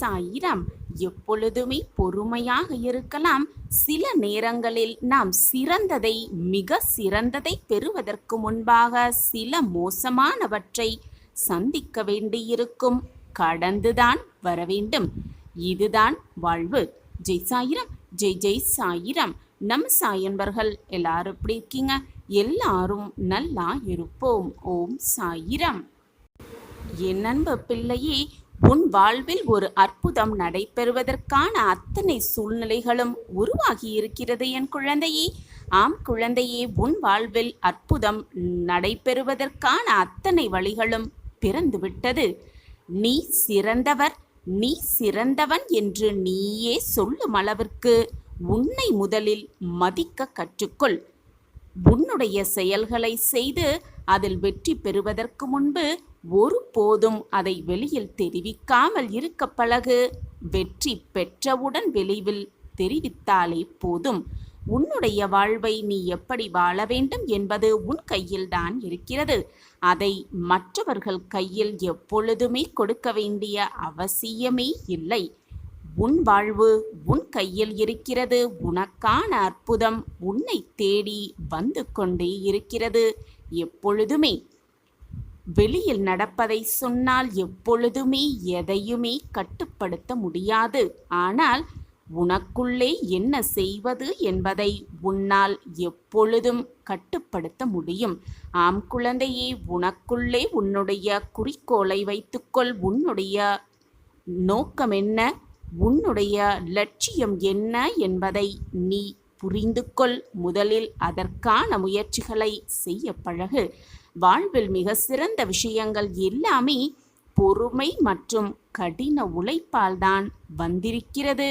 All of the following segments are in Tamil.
சாயிராம். எப்பொழுதுமே பொறுமையாக இருக்கலாம். சில நேரங்களில் நாம் சிறந்ததை, மிக சிறந்ததை பெறுவதற்கு முன்பாக சில மோசமானவற்றை சந்திக்க வேண்டியிருக்கும். கடந்துதான் வர வேண்டும். இதுதான் வாழ்வு. ஜெய் சாயிராம். ஜெய் ஜெய் சாயிராம். நம்ம சாயன்பர்கள் எல்லாரும் எப்படி இருக்கீங்க? எல்லாரும் நல்லா இருப்போம். ஓம் சாயிராம். என் அன்பு பிள்ளையே, உன் வாழ்வில் ஒரு அற்புதம் நடைபெறுவதற்கான அத்தனை சூழ்நிலைகளும் உருவாகி இருக்கிறது என் குழந்தையே. ஆம் குழந்தையே, உன் வாழ்வில் அற்புதம் நடைபெறுவதற்கான அத்தனை வழிகளும் பிறந்துவிட்டது. நீ சிறந்தவர், நீ சிறந்தவன் என்று நீயே சொல்லும் அளவிற்கு உன்னை முதலில் மதிக்க கற்றுக்கொள். உன்னுடைய செயல்களை செய்து அதில் வெற்றி பெறுவதற்கு முன்பு ஒருபோதும் அதை வெளியில் தெரிவிக்காமல் இருக்க பழகு. வெற்றி பெற்றவுடன் வெளியில் தெரிவித்தாலே போதும். உன்னுடைய வாழ்வை நீ எப்படி வாழ வேண்டும் என்பது உன் கையில்தான் இருக்கிறது. அதை மற்றவர்கள் கையில் எப்பொழுதுமே கொடுக்க வேண்டிய அவசியமே இல்லை. உன் வாழ்வு உன் கையில் இருக்கிறது. உனக்கான அற்புதம் உன்னை தேடி வந்து கொண்டே இருக்கிறது. எப்பொழுதுமே வெளியில் நடப்பதை சொன்னால் எப்பொழுதுமே எதையுமே கட்டுப்படுத்த முடியாது. ஆனால் உனக்குள்ளே என்ன செய்வது என்பதை உன்னால் எப்பொழுதும் கட்டுப்படுத்த முடியும். ஆம் குழந்தையே, உனக்குள்ளே உன்னுடைய குறிக்கோளை வைத்துக்கொள். உன்னுடைய நோக்கம் என்ன, உன்னுடைய லட்சியம் என்ன என்பதை நீ புரிந்து கொள். முதலில் அதற்கான முயற்சிகளை செய்ய பழகு. வாழ்வில் மிக சிறந்த விஷயங்கள் எல்லாமே பொறுமை மற்றும் கடின உழைப்பால் தான் வந்திருக்கிறது.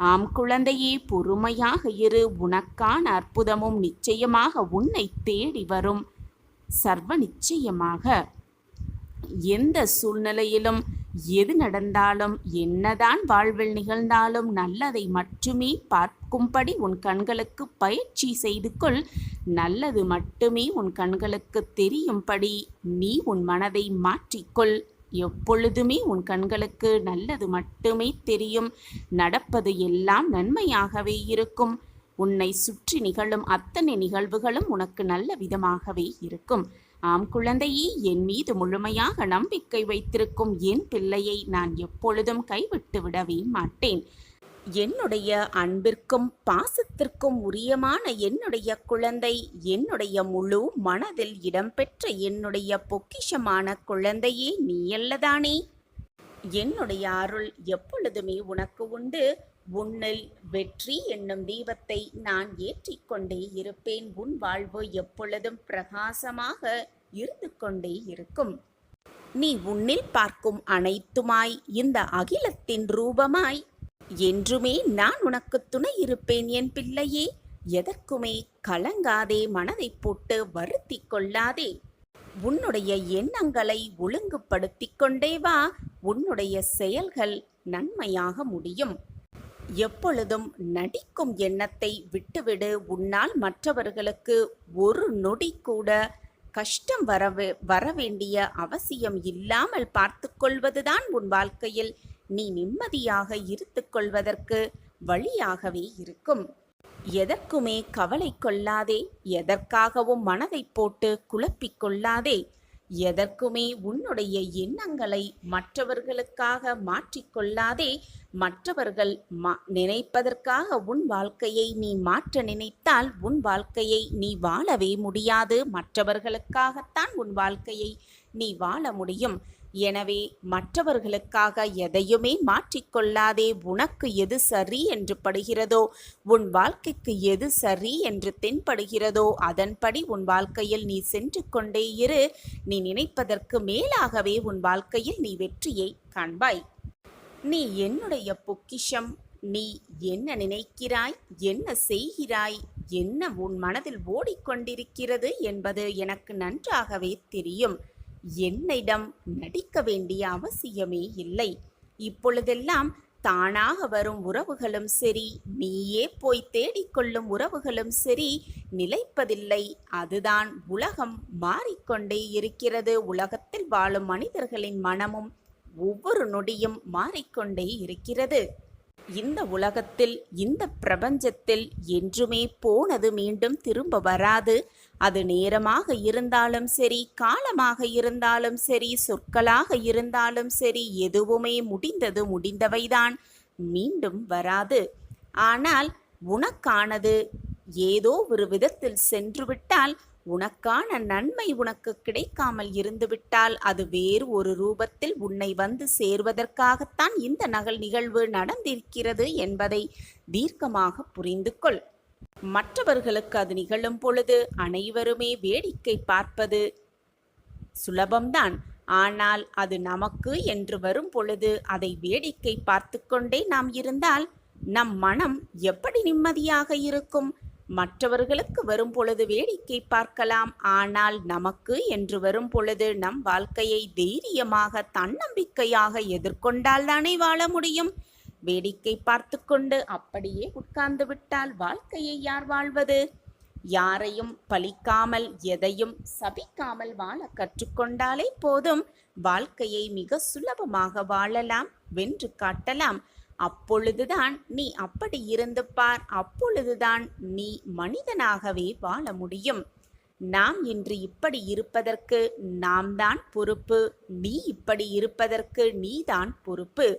ஆம் குழந்தையே, பொறுமையாக இரு. உனக்கான அற்புதமும் நிச்சயமாக உன்னை தேடி வரும். சர்வ நிச்சயமாக. எந்த சூழ்நிலையிலும் எது நடந்தாலும், என்னதான் வாழ்வில் நிகழ்ந்தாலும் நல்லதை மட்டுமே பார்க்கும்படி உன் கண்களுக்கு பயிற்சி செய்து கொள். நல்லது மட்டுமே உன் கண்களுக்கு தெரியும்படி நீ உன் மனதை மாற்றிக்கொள். எப்பொழுதுமே உன் கண்களுக்கு நல்லது மட்டுமே தெரியும். நடப்பது எல்லாம் நன்மையாகவே இருக்கும். உன்னை சுற்றி நிகழும் அத்தனை நிகழ்வுகளும் உனக்கு நல்ல விதமாகவே இருக்கும். ஆம் குழந்தையே, என் மீது முழுமையாக நம்பிக்கை வைத்திருக்கும் என் பிள்ளையை நான் எப்பொழுதும் கைவிட்டு விடவே மாட்டேன். என்னுடைய அன்பிற்கும் பாசத்திற்கும் உரியமான என்னுடைய குழந்தை, என்னுடைய முழு மனதில் இடம்பெற்ற என்னுடைய பொக்கிஷமான குழந்தையே நீயல்லதானே? என்னுடைய அருள் எப்பொழுதுமே உனக்கு உண்டு. உன்னில் வெற்றி என்னும் தீபத்தை நான் ஏற்றிக்கொண்டே இருப்பேன். உன் வாழ்வு எப்பொழுதும் பிரகாசமாக இருந்து கொண்டே இருக்கும். நீ உன்னில் பார்க்கும் அனைத்துமாய், இந்த அகிலத்தின் ரூபமாய் என்றுமே நான் உனக்கு துணை இருப்பேன் என் பிள்ளையே. எதற்குமே கலங்காதே, மனதை போட்டு வருத்தி கொள்ளாதே. உன்னுடைய எண்ணங்களை ஒழுங்குபடுத்தி கொண்டே வா. உன்னுடைய செயல்கள் நன்மையாக முடியும். எப்பொழுதும் நடிக்கும் எண்ணத்தை விட்டுவிடு. உன்னால் மற்றவர்களுக்கு ஒரு நொடி கூட கஷ்டம் வர வேண்டிய அவசியம் இல்லாமல் பார்த்து கொள்வதுதான் உன் வாழ்க்கையில் நீ நிம்மதியாக இருந்து கொள்வதற்கு வழியாகவே இருக்கும். எதற்குமே கவலை கொள்ளாதே. எதற்காகவும் மனதை போட்டு குழப்பிக் கொள்ளாதே. எதற்குமே உன்னுடைய எண்ணங்களை மற்றவர்களுக்காக மாற்றிக்கொள்ளாதே. மற்றவர்கள் நினைப்பதற்காக உன் வாழ்க்கையை நீ மாற்ற நினைத்தால் உன் வாழ்க்கையை நீ வாழவே முடியாது. மற்றவர்களுக்காகத்தான் உன் வாழ்க்கையை நீ வாழ முடியும். எனவே மற்றவர்களுக்காக எதையுமே மாற்றிக்கொள்ளாதே. உனக்கு எது சரி என்று படுகிறதோ, உன் வாழ்க்கைக்கு எது சரி என்று தென்படுகிறதோ அதன்படி உன் வாழ்க்கையில் நீ சென்று கொண்டே இரு. நீ நினைப்பதற்கு மேலாகவே உன் வாழ்க்கையில் நீ வெற்றியை காண்பாய். நீ என்னுடைய பொக்கிஷம். நீ என்ன நினைக்கிறாய், என்ன செய்கிறாய், என்ன உன் மனதில் ஓடிக்கொண்டிருக்கிறது என்பது எனக்கு நன்றாகவே தெரியும். என்னிடம் நடிக்க வேண்டிய அவசியமே இல்லை. இப்பொழுதெல்லாம் தானாக வரும் உறவுகளும் சரி, நீயே போய் தேடிக்கொள்ளும் உறவுகளும் சரி, நிலைப்பதில்லை. அதுதான் உலகம். மாறிக்கொண்டே இருக்கிறது. உலகத்தில் வாழும் மனிதர்களின் மனமும் ஒவ்வொரு நொடியும் மாறிக்கொண்டே இருக்கிறது. இந்த உலகத்தில், இந்த பிரபஞ்சத்தில் என்றுமே போனது மீண்டும் திரும்ப வராது. அது நேரமாக இருந்தாலும் சரி, காலமாக இருந்தாலும் சரி, சொற்களாக இருந்தாலும் சரி, எதுவுமே முடிந்தது முடிந்தவைதான், மீண்டும் வராது. ஆனால் உனக்கானது ஏதோ ஒரு விதத்தில் சென்றுவிட்டால், உனக்கான நன்மை உனக்கு கிடைக்காமல் இருந்துவிட்டால், அது வேறு ஒரு ரூபத்தில் உன்னை வந்து சேர்வதற்காகத்தான் இந்த நிகழ்வு நடந்திருக்கிறது என்பதை தீர்க்கமாக புரிந்து கொள். மற்றவர்களுக்கு அது நிகழும் பொழுது அனைவருமே வேடிக்கை பார்ப்பது சுலபம்தான். ஆனால் அது நமக்கு என்று வரும் பொழுது அதை வேடிக்கை பார்த்து கொண்டே நாம் இருந்தால் நம் மனம் எப்படி நிம்மதியாக இருக்கும்? மற்றவர்களுக்கு வரும் பொழுது வேடிக்கை பார்க்கலாம், ஆனால் நமக்கு என்று வரும் பொழுது நம் வாழ்க்கையை தைரியமாக தன்னம்பிக்கையாக எதிர்கொண்டால் தானே வாழ முடியும். வேடிக்கை பார்த்து கொண்டு அப்படியே உட்கார்ந்து விட்டால் வாழ்க்கையை யார் வாழ்வது? யாரையும் பழிக்காமல், எதையும் சபிக்காமல் வாழ கற்றுக்கொண்டாலே போதும், வாழ்க்கையை மிக சுலபமாக வாழலாம், வென்று காட்டலாம். அப்பொழுதுதான் நீ அப்படி இருந்து பார், அப்பொழுதுதான் நீ மனிதனாகவே வாழ முடியும். நாம் இன்று இப்படி இருப்பதற்கு நாம் தான் பொறுப்பு. நீ இப்படி இருப்பதற்கு நீதான் பொறுப்பு.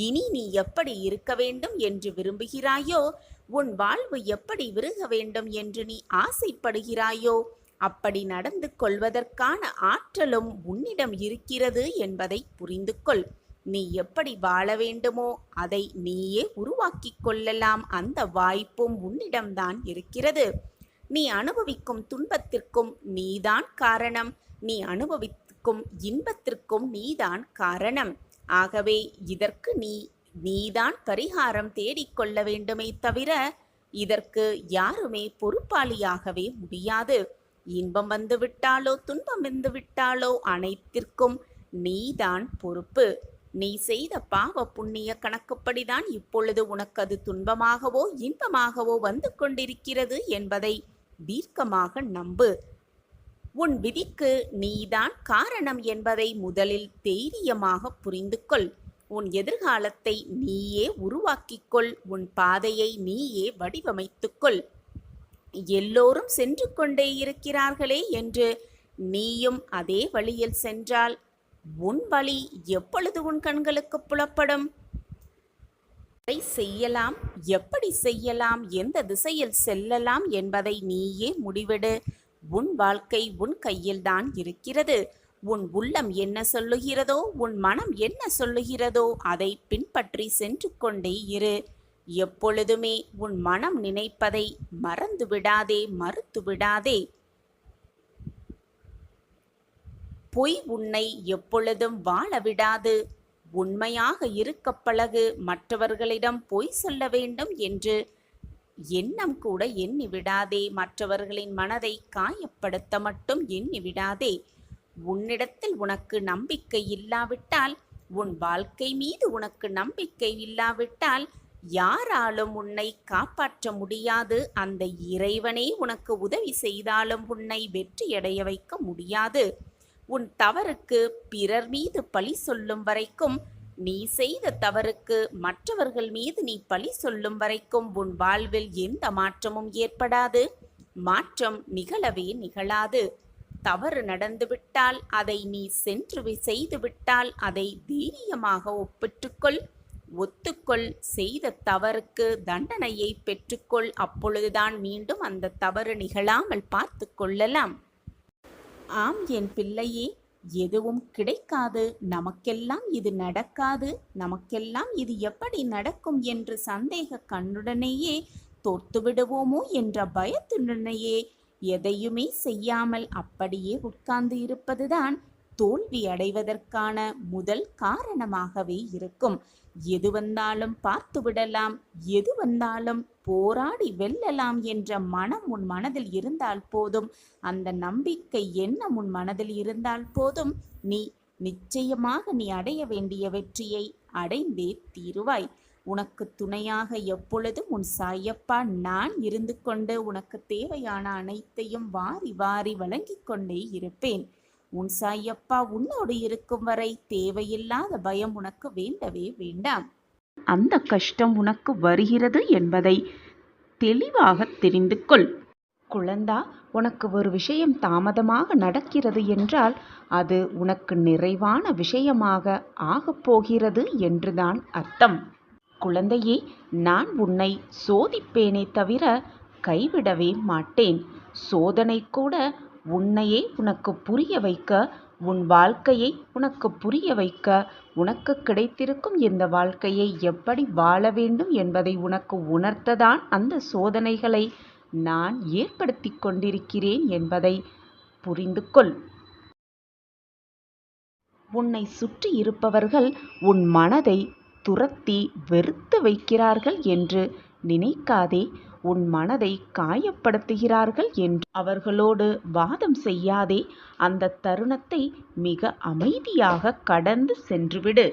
இனி நீ எப்படி இருக்க வேண்டும் என்று விரும்புகிறாயோ, உன் வாழ்வு எப்படி விருக வேண்டும் என்று நீ ஆசைப்படுகிறாயோ, அப்படி நடந்து கொள்வதற்கான ஆற்றலும் உன்னிடம் இருக்கிறது என்பதை புரிந்து கொள். நீ எப்படி வாழ வேண்டுமோ அதை நீயே உருவாக்கி கொள்ளலாம். அந்த வாய்ப்பும் உன்னிடம்தான் இருக்கிறது. நீ அனுபவிக்கும் துன்பத்திற்கும் நீதான் காரணம், நீ அனுபவிக்கும் இன்பத்திற்கும் நீதான் காரணம். ஆகவே இதற்கு நீதான் பரிகாரம் தேடிக்கொள்ள வேண்டுமே தவிர இதற்கு யாருமே பொறுப்பாளியாகவே முடியாது. இன்பம் வந்துவிட்டாலோ துன்பம் வந்துவிட்டாலோ அனைத்திற்கும் நீதான் பொறுப்பு. நீ செய்த பாவ புண்ணிய கணக்குப்படிதான் இப்பொழுது உனக்கு அது துன்பமாகவோ இன்பமாகவோ வந்து கொண்டிருக்கிறது என்பதை தீர்க்கமாக நம்பு. உன் விதிக்கு நீதான் காரணம் என்பதை முதலில் தைரியமாக புரிந்து கொள். உன் எதிர்காலத்தை நீயே உருவாக்கிக்கொள். உன் பாதையை நீயே வடிவமைத்துக்கொள். எல்லோரும் சென்று கொண்டே இருக்கிறார்களே என்று நீயும் அதே வழியில் சென்றால் உன் வழி எப்பொழுது உன் கண்களுக்கு புலப்படும்? செய்யலாம், எப்படி செய்யலாம், எந்த திசையில் செல்லலாம் என்பதை நீயே முடிவெடு. உன் வாழ்க்கை உன் கையில்தான் இருக்கிறது. உன் உள்ளம் என்ன சொல்லுகிறதோ, உன் மனம் என்ன சொல்லுகிறதோ அதை பின்பற்றி சென்று கொண்டே இரு. எப்பொழுதுமே உன் மனம் நினைப்பதை மறந்து விடாதே, மறுத்து விடாதே. பொய் உன்னை எப்பொழுதும் வாழ விடாது. உண்மையாக இருக்க பழகு. மற்றவர்களிடம் பொய் சொல்ல வேண்டும் என்று எண்ணம் கூட எண்ணி விடாதே. மற்றவர்களின் மனதை காயப்படுத்த மட்டும் எண்ணி விடாதே. உன்னிடத்தில் உனக்கு நம்பிக்கை இல்லாவிட்டால், உன் வாழ்க்கை மீது உனக்கு நம்பிக்கை இல்லாவிட்டால் யாராலும் உன்னை காப்பாற்ற முடியாது. அந்த இறைவனே உனக்கு உதவி செய்தாலும் உன்னை வெற்றியடைய வைக்க முடியாது. உன் தவறுக்கு பிறர் மீது பழி சொல்லும் வரைக்கும், நீ செய்த தவறுக்கு மற்றவர்கள் மீது நீ பழி சொல்லும் வரைக்கும் உன் வாழ்வில் எந்த மாற்றமும் ஏற்படாது. மாற்றம் நிகழவே நிகழாது. தவறு நடந்துவிட்டால், அதை நீ சென்று செய்துவிட்டால் அதை தைரியமாக ஒப்பிட்டுக்கொள், ஒத்துக்கொள். செய்த தவறுக்கு தண்டனையை பெற்றுக்கொள். அப்பொழுதுதான் மீண்டும் அந்த தவறு நிகழாமல் பார்த்து கொள்ளலாம். ஆம் என் பிள்ளையே, எதுவும் கிடைக்காது, நமக்கெல்லாம் இது நடக்காது, நமக்கெல்லாம் இது எப்படி நடக்கும் என்று சந்தேக கண்ணுடனேயே தோற்று விடுவோமோ என்ற பயத்துடனேயே எதையுமே செய்யாமல் அப்படியே உட்கார்ந்து இருப்பதுதான் தோல்வி அடைவதற்கான முதல் காரணமாகவே இருக்கும். எது வந்தாலும் பார்த்து விடலாம், எது வந்தாலும் போராடி வெல்லலாம் என்ற மனம் உன் மனதில் இருந்தால் போதும், அந்த நம்பிக்கை எண்ணம் உன் மனதில் இருந்தால் போதும், நீ நிச்சயமாக நீ அடைய வேண்டிய வெற்றியை அடைந்தே தீருவாய். உனக்கு துணையாக எப்பொழுதும் உன் சாயப்பா நான் இருந்து கொண்டு உனக்கு தேவையான அனைத்தையும் வாரி வாரி வழங்கிக் கொண்டே இருப்பேன். உன் சாயப்பா உன்னோடு இருக்கும் வரை தேவையில்லாத பயம் உனக்கு வேண்டவே வேண்டாம். அந்த கஷ்டம் உனக்கு வருகிறது என்பதை தெளிவாக தெரிந்து கொள். குழந்தா, உனக்கு ஒரு விஷயம் தாமதமாக நடக்கிறது என்றால் அது உனக்கு நிறைவான விஷயமாக ஆகப் போகிறது என்றுதான் அர்த்தம். குழந்தையே, நான் உன்னை சோதிப்பேனே தவிர கைவிடவே மாட்டேன். சோதனை கூட உன்னையே உனக்கு புரிய வைக்க, உன் வாழ்க்கையை உனக்கு புரிய வைக்க, உனக்கு கிடைத்திருக்கும் இந்த வாழ்க்கையை எப்படி வாழ வேண்டும் என்பதை உனக்கு உணர்த்ததான் அந்த சோதனைகளை நான் ஏற்படுத்தி கொண்டிருக்கிறேன் என்பதை புரிந்து கொள். உன்னை சுற்றி இருப்பவர்கள் உன் மனதை துரத்தி வெறுத்து வைக்கிறார்கள் என்று நினைக்காதே. உன் மனதை காயப்படுத்துகிறார்கள் என்று அவர்களோடு வாதம் செய்யாதே. அந்த தருணத்தை மிக அமைதியாக கடந்து சென்றுவிடு.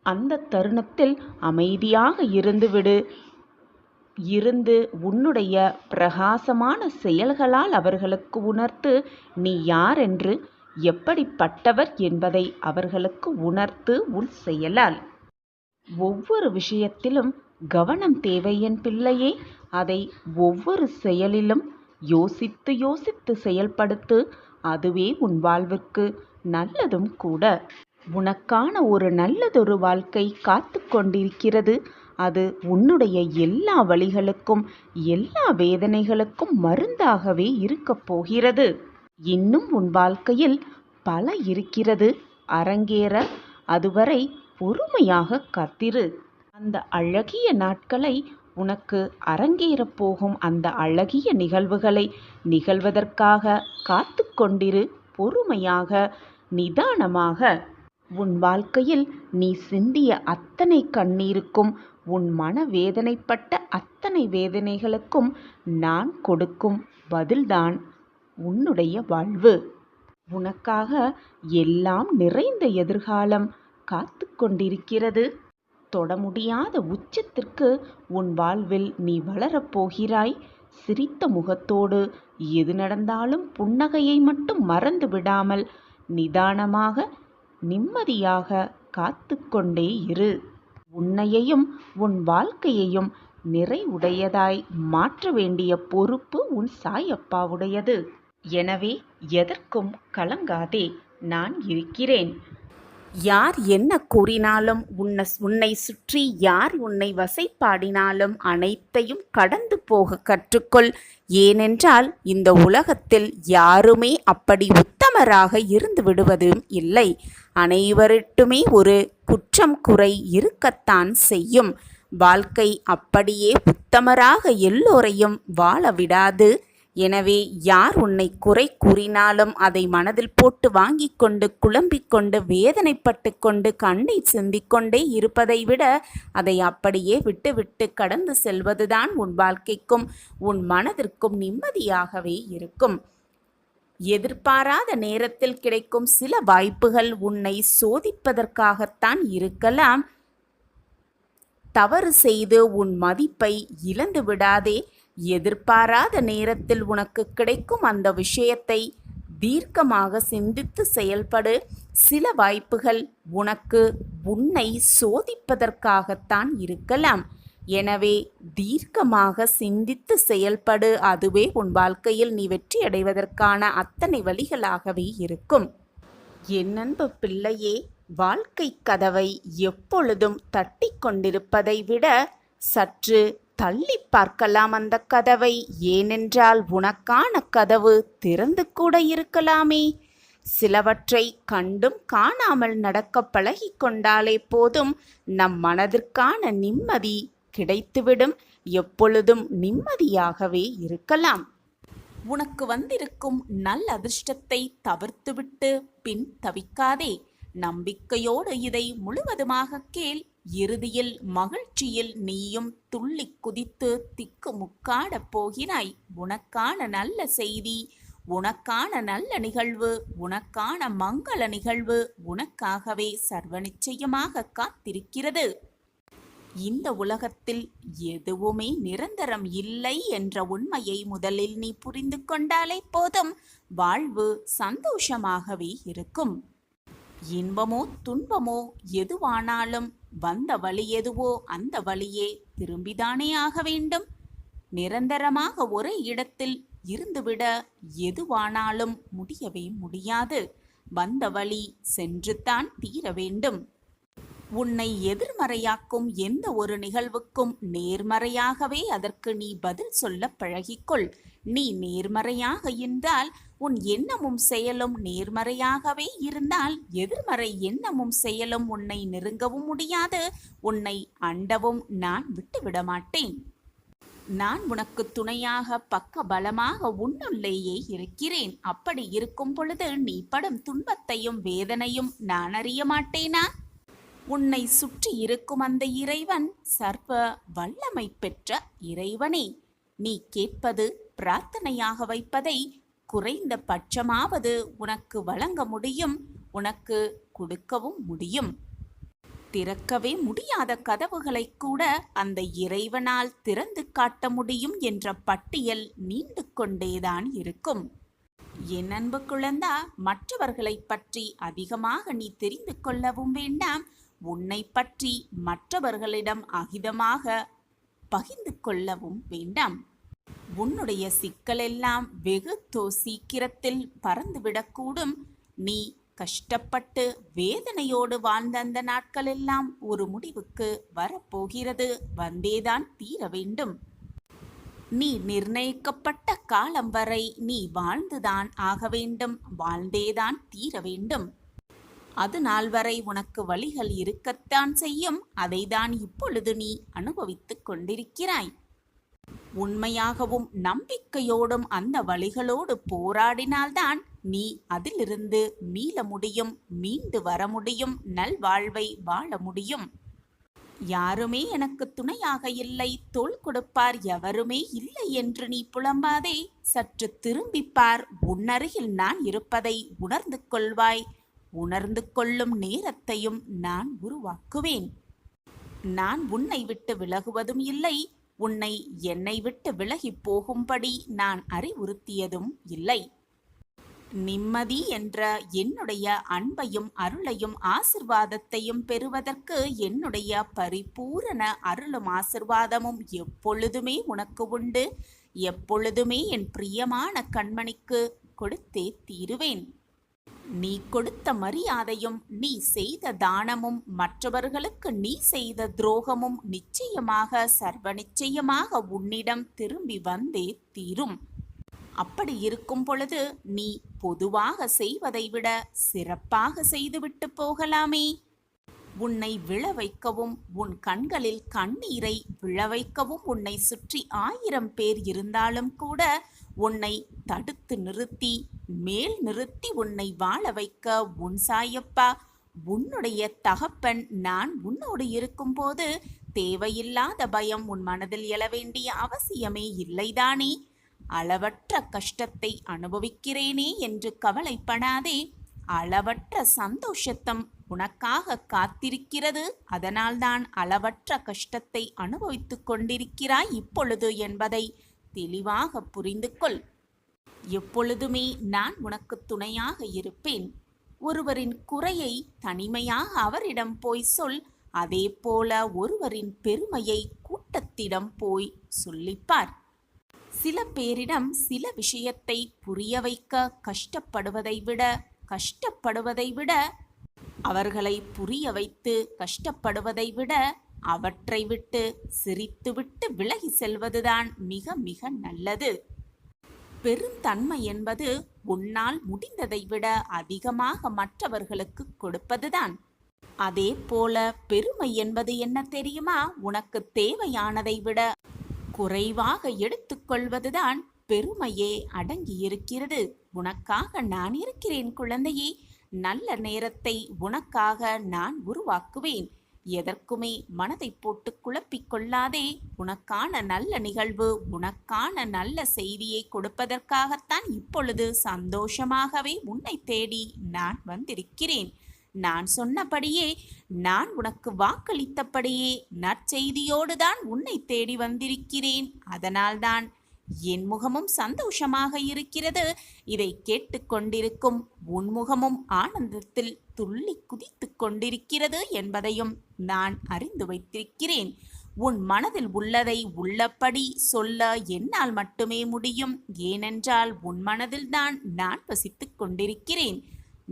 அந்த தருணத்தில் அமைதியாக இருந்து உன்னுடைய பிரகாசமான செயல்களால் அவர்களுக்கு உணர்த்து நீ யாரென்று, எப்படிப்பட்டவர் என்பதை அவர்களுக்கு உணர்த்து உன் செயலால். ஒவ்வொரு விஷயத்திலும் கவனம் தேவை என் பிள்ளையே. அதை ஒவ்வொரு செயலிலும் யோசித்து யோசித்து செயல்படுத்து. அதுவே உன் வாழ்விற்கு நல்லதும் கூட. உனக்கான ஒரு நல்லதொரு வாழ்க்கை காத்து கொண்டிருக்கிறது. அது உன்னுடைய எல்லா வலிகளுக்கும் எல்லா வேதனைகளுக்கும் மருந்தாகவே இருக்கப் போகிறது. இன்னும் உன் வாழ்க்கையில் பல இருக்கிறது அரங்கேற. அதுவரை பொறுமையாக காத்திரு. அந்த அழகிய நாட்களை உனக்கு அரங்கேறப் போகும் அந்த அழகிய நிகழ்வுகளை நிகழ்வதற்காக காத்து கொண்டிரு. பொறுமையாக, நிதானமாக. உன் வாழ்க்கையில் நீ சிந்திய அத்தனை கண்ணீருக்கும், உன் மனவேதனைப்பட்ட அத்தனை வேதனைகளுக்கும் நான் கொடுக்கும் பதில்தான் உன்னுடைய வாழ்வு. உனக்காக எல்லாம் நிறைந்த எதிர்காலம் காத்து கொண்டிருக்கிறது. தொட முடியாத உச்சத்திற்கு உன் வாழ்வில் நீ வளரப்போகிறாய். சிரித்த முகத்தோடு எது நடந்தாலும் புன்னகையை மட்டும் மறந்து விடாமல் நிதானமாக நிம்மதியாக காத்து கொண்டே இரு. உன்னையையும் உன் வாழ்க்கையையும் நிறைவுடையதாய் மாற்ற வேண்டிய பொறுப்பு உன் சாயப்பாவுடையது. எனவே எதற்கும் கலங்காதே, நான் இருக்கிறேன். யார் என்ன கூறினாலும், உன்னை சுற்றி யார் உன்னை வசைப்பாடினாலும் அனைத்தையும் கடந்து போக கற்றுக்கொள். ஏனென்றால் இந்த உலகத்தில் யாருமே அப்படி உத்தமராக இருந்து விடுவதும் இல்லை. அனைவரிட்டுமே ஒரு குற்றம் குறை இருக்கத்தான் செய்யும். வாழ்க்கை அப்படியே உத்தமராக எல்லோரையும் வாழ விடாது. எனவே யார் உன்னை குறை கூறினாலும் அதை மனதில் போட்டு வாங்கி கொண்டு குழம்பிக் கொண்டு வேதனைப்பட்டு கொண்டு கண்ணீர் சிந்திக்கொண்டே இருப்பதை விட அதை அப்படியே விட்டுவிட்டு கடந்து செல்வதுதான் உன் வாழ்க்கைக்கும் உன் மனதிற்கும் நிம்மதியாகவே இருக்கும். எதிர்பாராத நேரத்தில் கிடைக்கும் சில வாய்ப்புகள் உன்னை சோதிப்பதற்காகத்தான் இருக்கலாம். தவறு செய்து உன் மதிப்பை இழந்து விடாதே. எதிர்பாராத நேரத்தில் உனக்கு கிடைக்கும் அந்த விஷயத்தை தீர்க்கமாக சிந்தித்து செயல்படு. சில வாய்ப்புகள் உன்னை சோதிப்பதற்காகத்தான் இருக்கலாம். எனவே தீர்க்கமாக சிந்தித்து செயல்படு. அதுவே உன் வாழ்க்கையில் நீ வெற்றி அடைவதற்கான அத்தனை வழிகளாகவே இருக்கும். என் அன்பு பிள்ளையே, வாழ்க்கை கதவை எப்பொழுதும் தட்டி கொண்டிருப்பதை விட சற்று தள்ளி பார்க்கலாம் அந்த கதவை. ஏனென்றால் உனக்கான கதவு திறந்து கூட இருக்கலாமே. சிலவற்றை கண்டும் காணாமல் நடக்க பழகி கொண்டாலே போதும், நம் மனதிற்கான நிம்மதி கிடைத்துவிடும். எப்பொழுதும் நிம்மதியாகவே இருக்கலாம். உனக்கு வந்திருக்கும் நல்ல அதிர்ஷ்டத்தை தவிர்த்துவிட்டு பின் தவிக்காதே. நம்பிக்கையோடு இதை முழுவதுமாக கேள். இறுதியில் மகிழ்ச்சியில் நீயும் துள்ளி குதித்து திக்கு முக்காடப் போகிறாய். உனக்கான நல்ல செய்தி, உனக்கான நல்ல நிகழ்வு, உனக்கான மங்கள நிகழ்வு உனக்காகவே சர்வ நிச்சயமாக காத்திருக்கிறது. இந்த உலகத்தில் எதுவுமே நிரந்தரம் இல்லை என்ற உண்மையை முதலில் நீ புரிந்து கொண்டாலே போதும், வாழ்வு சந்தோஷமாகவே இருக்கும். இன்பமோ துன்பமோ எதுவானாலும் வந்த வழி எதுவோ அந்த வழியே திரும்பிதானே ஆக வேண்டும். நிரந்தரமாக ஒரே இடத்தில் இருந்துவிட எதுவானாலும் முடியவே முடியாது. வந்த வழி சென்றுத்தான் தீர வேண்டும். உன்னை எதிர்மறையாக்கும் எந்த ஒரு நிகழ்வுக்கும் நேர்மறையாகவே அதற்கு நீ பதில் சொல்ல பழகிக்கொள். நீ நேர்மறையாக இருந்தால், உன் எண்ணமும் செயலும் நேர்மறையாகவே இருந்தால், எதிர்மறை எண்ணமும் செயலும் உன்னை நெருங்கவும் முடியாது, உன்னை அண்டவும் நான் விட்டுவிட மாட்டேன். நான் உனக்கு துணையாக பக்க பலமாக உன்னுள்ளேயே இருக்கிறேன். அப்படி இருக்கும் பொழுது நீ படும் துன்பத்தையும் வேதனையும் நான் அறிய மாட்டேனா? உன்னை சுற்றி இருக்கும் அந்த இறைவன் சர்வ வல்லமை பெற்ற இறைவனே. நீ கேட்பது பிரார்த்தனையாக வைப்பதை குறைந்த பட்சமாவது உனக்கு வழங்க முடியும், உனக்கு கொடுக்கவும் முடியும். திறக்கவே முடியாத கதவுகளை கூட அந்த இறைவனால் திறந்து காட்ட முடியும் என்ற பட்டியல் நீண்டு கொண்டேதான் இருக்கும். என் அன்பு குழந்தா, மற்றவர்களை பற்றி அதிகமாக நீ தெரிந்து கொள்ளவும் வேண்டாம். உன்னை பற்றி மற்றவர்களிடம் அகிதமாக பகிர்ந்து கொள்ளவும் வேண்டாம். உன்னுடைய சிக்கலெல்லாம் வெகு சீக்கிரத்தில் பறந்துவிடக்கூடும். நீ கஷ்டப்பட்டு வேதனையோடு வாழ்ந்த அந்த நாட்களெல்லாம் ஒரு முடிவுக்கு வரப்போகிறது. வந்தேதான் தீர வேண்டும். நீ நிர்ணயிக்கப்பட்ட காலம் வரை நீ வாழ்ந்துதான் ஆக வேண்டும், வாழ்ந்தேதான் தீர வேண்டும். அது நாள் வரை உனக்கு வழிகள் இருக்கத்தான் செய்யும். அதைதான் இப்பொழுது நீ அனுபவித்துக் கொண்டிருக்கிறாய். உண்மையாகவும் நம்பிக்கையோடும் அந்த வழிகளோடு போராடினால்தான் நீ அதிலிருந்து மீள முடியும், மீண்டு வர முடியும், நல்வாழ்வை வாழ முடியும். யாருமே எனக்கு துணையாக இல்லை, தோள் கொடுப்பார் எவருமே இல்லை என்று நீ புலம்பாதே. சற்று திரும்பிப்பார். உன்னருகில் நான் இருப்பதை உணர்ந்து கொள்வாய். உணர்ந்து கொள்ளும் நேரத்தையும் நான் உருவாக்குவேன். நான் உன்னை விட்டு விலகுவதும் இல்லை, உன்னை என்னை விட்டு விலகி போகும்படி நான் அறிவுறுத்தியதும் இல்லை. நிம்மதி என்ற என்னுடைய அன்பையும் அருளையும் ஆசிர்வாதத்தையும் பெறுவதற்கு என்னுடைய பரிபூரண அருளும் ஆசிர்வாதமும் எப்பொழுதுமே உனக்கு உண்டு. எப்பொழுதுமே என் பிரியமான கண்மணிக்கு கொடுத்தே தீருவேன். நீ கொடுத்த மரியாதையும் நீ செய்த தானமும் மற்றவர்களுக்கு நீ செய்த துரோகமும் நிச்சயமாக சர்வ நிச்சயமாக உன்னிடம் திரும்பி வந்தே தீரும். அப்படி இருக்கும் பொழுது நீ பொதுவாக செய்வதை விட சிறப்பாக செய்துவிட்டு போகலாமே. உன்னை விழ வைக்கவும் உன் கண்களில் கண்ணீரை விழ வைக்கவும் உன்னை சுற்றி 1000 பேர் இருந்தாலும் கூட உன்னை தடுத்து நிறுத்தி மேல் நிறுத்தி உன்னை வாழ வைக்க உன் சாயப்பா, உன்னுடைய தகப்பன் நான் உன்னோடு இருக்கும்போது தேவையில்லாத பயம் உன் மனதில் எழ வேண்டிய அவசியமே இல்லைதானே? அளவற்ற கஷ்டத்தை அனுபவிக்கிறேனே என்று கவலைப்படாதே. அளவற்ற சந்தோஷத்தம் உனக்காக காத்திருக்கிறது. அதனால்தான் அளவற்ற கஷ்டத்தை அனுபவித்துக் கொண்டிருக்கிறாய் இப்பொழுது என்பதை தெளிவாக புரிந்து கொள். எப்பொழுதுமே நான் உனக்கு துணையாக இருப்பேன். ஒருவரின் குறையை தனிமையாக அவரிடம் போய் சொல். அதே போல ஒருவரின் பெருமையை கூட்டத்திடம் போய் சொல்லிப்பார். சில பேரிடம் சில விஷயத்தை புரிய வைக்க கஷ்டப்படுவதை விட அவர்களை புரிய வைத்து கஷ்டப்படுவதை விட அவற்றை விட்டு சிரித்துவிட்டு விலகி செல்வதுதான் மிக மிக நல்லது. பெருந்தன்மை என்பது உன்னால் முடிந்ததை விட அதிகமாக மற்றவர்களுக்கு கொடுப்பதுதான். அதே போல பெருமை என்பது என்ன தெரியுமா? உனக்கு தேவையானதை விட குறைவாக எடுத்துக்கொள்வதுதான் பெருமையே அடங்கியிருக்கிறது. உனக்காக நான் இருக்கிறேன் குழந்தையே. நல்ல நேரத்தை உனக்காக நான் உருவாக்குவேன். எதற்குமே மனதை போட்டு குழப்பிக் கொள்ளாதே. உனக்கான நல்ல நிகழ்வு, உனக்கான நல்ல செய்தியை கொடுப்பதற்காகத்தான் இப்பொழுது சந்தோஷமாகவே உன்னை தேடி நான் வந்திருக்கிறேன். நான் சொன்னபடியே, நான் உனக்கு வாக்களித்தபடியே நற்செய்தியோடுதான் உன்னை தேடி வந்திருக்கிறேன். அதனால்தான் என் முகமும் சந்தோஷமாக இருக்கிறது. இதை கேட்டுக்கொண்டிருக்கும் உன் முகமும் ஆனந்தத்தில் துள்ளி குதித்துக் கொண்டிருக்கிறது என்பதையும் நான் அறிந்து வைத்திருக்கிறேன். உன் மனதில் உள்ளதை உள்ளபடி சொல்ல என்னால் மட்டுமே முடியும். ஏனென்றால் உன் மனதில்தான் நான் வசித்துக் கொண்டிருக்கிறேன்.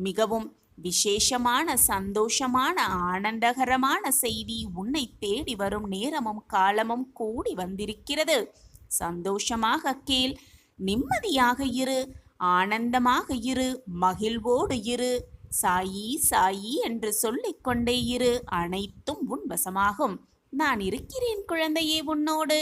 மிகவும் விசேஷமான, சந்தோஷமான, ஆனந்தகரமான செய்தி உன்னை தேடி வரும் நேரமும் காலமும் கூடி வந்திருக்கிறது. சந்தோஷமாக கேள், நிம்மதியாக இரு, ஆனந்தமாக இரு, மகிழ்வோடு இரு. சாயி சாயி என்று சொல்லிக்கொண்டே இரு, அனைத்தும் உன் வசமாகும். நான் இருக்கிறேன் குழந்தையே உன்னோடு.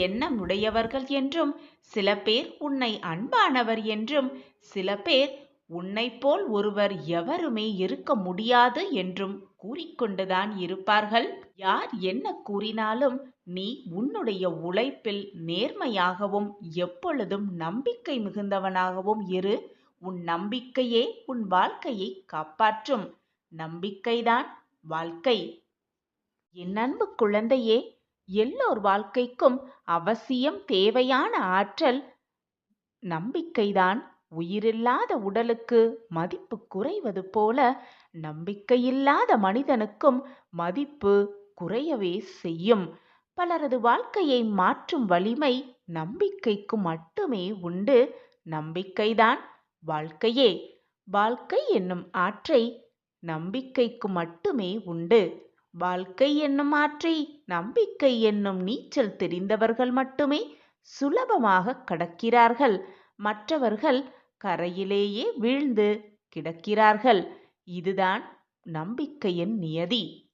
எண்ணம் உடையவர்கள் என்றும், சில பேர் உன்னை அன்பானவர் என்றும், சில பேர் உன்னை போல் ஒருவர் எவருமே இருக்க முடியாது என்றும் கூறிக்கொண்டுதான் இருப்பார்கள். யார் என்ன கூறினாலும் நீ உன்னுடைய உழைப்பில் நேர்மையாகவும் எப்பொழுதும் நம்பிக்கை மிகுந்தவனாகவும் இரு. உன் நம்பிக்கையே உன் வாழ்க்கையை காப்பாற்றும். நம்பிக்கைதான் வாழ்க்கை. என் அன்பு குழந்தையே, எல்லோர் வாழ்க்கைக்கும் அவசியம் தேவையான ஆற்றல் நம்பிக்கைதான். உயிரில்லாத உடலுக்கு மதிப்பு குறைவது போல நம்பிக்கையில்லாத மனிதனுக்கும் மதிப்பு குறையவே செய்யும். பலரது வாழ்க்கையை மாற்றும் வலிமை நம்பிக்கைக்கு மட்டுமே உண்டு. நம்பிக்கைதான் வாழ்க்கையே. வாழ்க்கை என்னும் ஆற்றை நம்பிக்கைக்கு மட்டுமே உண்டு. வாழ்க்கை என்னும் ஆற்றை நம்பிக்கை என்னும் நீச்சல் தெரிந்தவர்கள் மட்டுமே சுலபமாக கடக்கிறார்கள். மற்றவர்கள் கரையிலேயே வீழ்ந்து கிடக்கிறார்கள். இதுதான் நம்பிக்கையின் நியதி.